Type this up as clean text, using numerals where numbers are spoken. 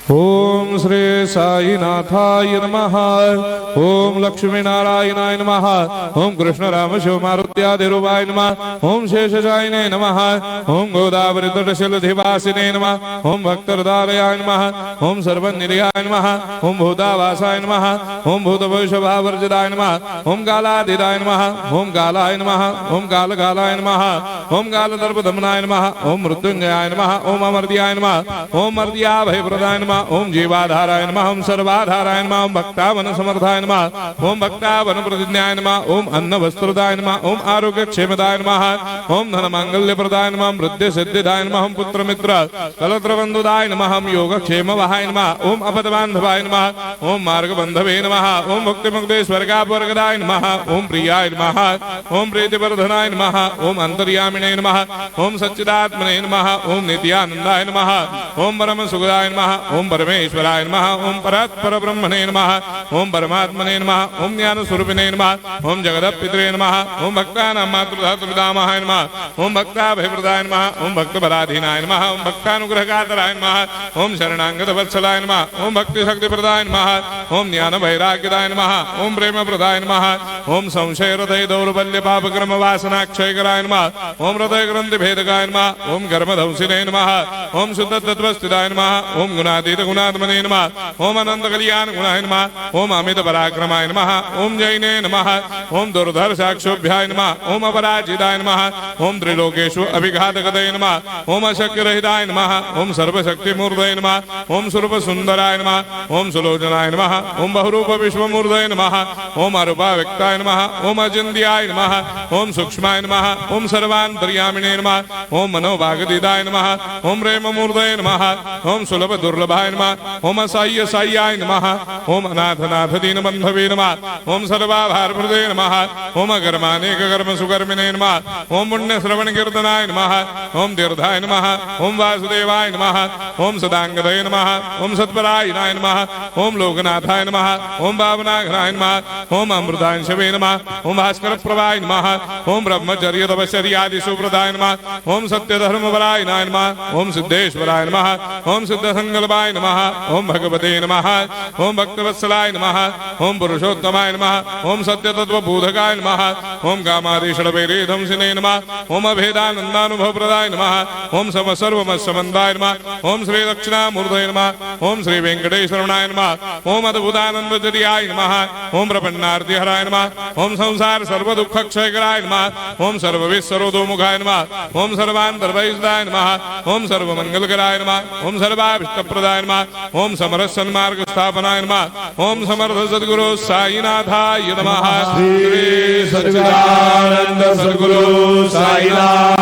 ओम श्री साईनाथाय नमः। ओम लक्ष्मी नारायणाय नमः। ओम कृष्ण राम शिव मारुत्यादिरूपाय नमः। ओम शेषशायिने नमः। ओम गोदावरी तटशिलधिवासिने नमः। ओम भक्तहृदयाय नमः। ओम सर्वनिलयाय नमः। ओम भूतावासाय नमः। ओम भूतभविष्यभावर्जिताय नमः। ओम कालाधीराय नमः। ओम कालाय नमः। ओम कालकालाय नमः। ओम कालदर्पदमनाय नमः। ओम मृत्युंजयाय नमः। ओम अमर्त्याय नमः। ओम मर्त्याभयप्रदाय नमः। ओम जीवाधाराय नमः। ओम सर्वाधाराय नमः। ओम भक्तावन समर्थाय नमः। ओम भक्तावन प्रतिज्ञाय नमः। ओम अन्न वस्त्रदाय नमः। ओम आरोग्य क्षेमदाय नमः। ओम धन मांगल्य प्रदाय नमः। ओम वृद्धि सिद्धिदाय नमः। ओम पुत्र मित्र कलत्र बंधुदाय नमः। ओम योग क्षेम वहाय नमः। ओम अपद बांधवाय नमः। ओम मार्ग बंधवे नमः। ओम मुक्ति मुक्ति स्वर्गापवर्गदाय नमः। ओम प्रियाय नमः। ओम प्रीतिवर्धनाय नमः। ओम अंतर्यामिने नमः। ओम सच्चिदात्मने नमः। ओम नित्यानंदाय नमः। ओम परम सुखदाय नमः। ओम परमेश्वराय नमः। ओम परात्पर ब्रह्मणे नमः। ओम परमात्मने नमः। ओम ज्ञान स्वरूपिणे नमः। ओम जगदपितरे नमः। ओम भक्तानां मातृधातुपितामहाय नमः। ओम भक्ताभयप्रदाय नमः। ओम भक्तपराधीनाय नमः। ओम भक्तानुग्रहकातराय नमः। ओम शरणागत वत्सलाय नमः। ओम भक्ति शक्ति प्रदाय नमः। ओम ज्ञान वैराग्यदाय नमः। ओम प्रेम प्रदाय नमः। ओम संशय हृदय दौर्बल्य पापक्रम वासना क्षयकराय नमः। ओम हृदय ग्रंथि भेदकाय नमः। ओम कर्मधंसिने नमः। ओम शुद्ध तत्वस्थिताय नमः। ओम गुणातीत गुणात्मने नमः। ओम अनंत कल्याण गुणाय नमः। ओम अमित पराक्रमाय नमः। ओम जैने नमः। ओम दुर्धर्षाक्षोभ्याय नमः। ओम अपराजिताय नमः। ओम त्रिलोकेषु अभिघातगतये नमः। ओम अशक्यरहिताय नमः। ओम सर्वशक्तिमूर्तये नमः। ओम स्वरूप सुंदराय नमः। ओम सुलोचनाय नमः। ओम बहुरूप विश्वमूर्तये नमः। ओम अरूपाव्यक्ताय नमः। ओम अचिन्त्याय नमः। ओम सूक्ष्माय नमः। ओम सर्वान्तर्यामिने नमः। ओम मनोभागदिदाय नमः। ओम प्रेममूर्तये नमः। ओम सुलभ दुर्लभाय नमः। ओम असाह्य साह्याय नमः। ओम अनाथनाथ दीनबन्धवे नमः। ओम सर्वाभारप्रदे नमः। ओम अकर्मानेक कर्म सुकर्मिणे नमः। ओम पुण्य श्रवण कीर्तनाय नमः। ओम तीर्थाय नमः। ओम वासुदेवाय नमः। ओम सदांगदये नमः। ओम सत्परायणाय नमः। ओम लोकनाथाय नमः। ओम भावनाघ्नाय नमः। ओम अमृतांशवे नमः। ओम भास्कर प्रभाय नमः। ओम ब्रह्मचर्य तपश्चर्यादि सुप्रदाय नमः। ओम सत्य धर्मपरायणाय नमः। ओम सिद्धेश्वराय नमः। ओम सिद्ध संकल्पाय नमः। ओम भगवते नमः। ओम भक्तवत्सलाय नमः। ओम पुरुषोत्तमाय नमः। ओम सत्य तत्व बोधकाय नमः। ओम कामादिषडवैरेधंसिने नमः। ओम अभेदानंदानुभव प्रदाय नमः। ओम सर्वमस्संबंधाय नमः। ओम श्री दक्षिणामूर्तये नमः। ओम श्री वेंकटेश्वरनाय नमः। ओम अद्भुतानंदचर्याय नमः। ओम प्रपन्नार्तिहराय नमः। ओम संसार सर्व दुख क्षयकराय नमः। ओम सर्वविस्सरोदोमुखाय नमः। ओम सर्वांतर्वैसदाय नमः। ओम सर्वमंगलकराय नमः। ओम सर्वाभिष्टप्रदाय नमः। ओम समरस सन्मार्ग स्थापनाय नमः। ओम समर्थ सद्गुरु साईनाथाय नमः। श्री सच्चिदानंद सद्गुरु साईनाथ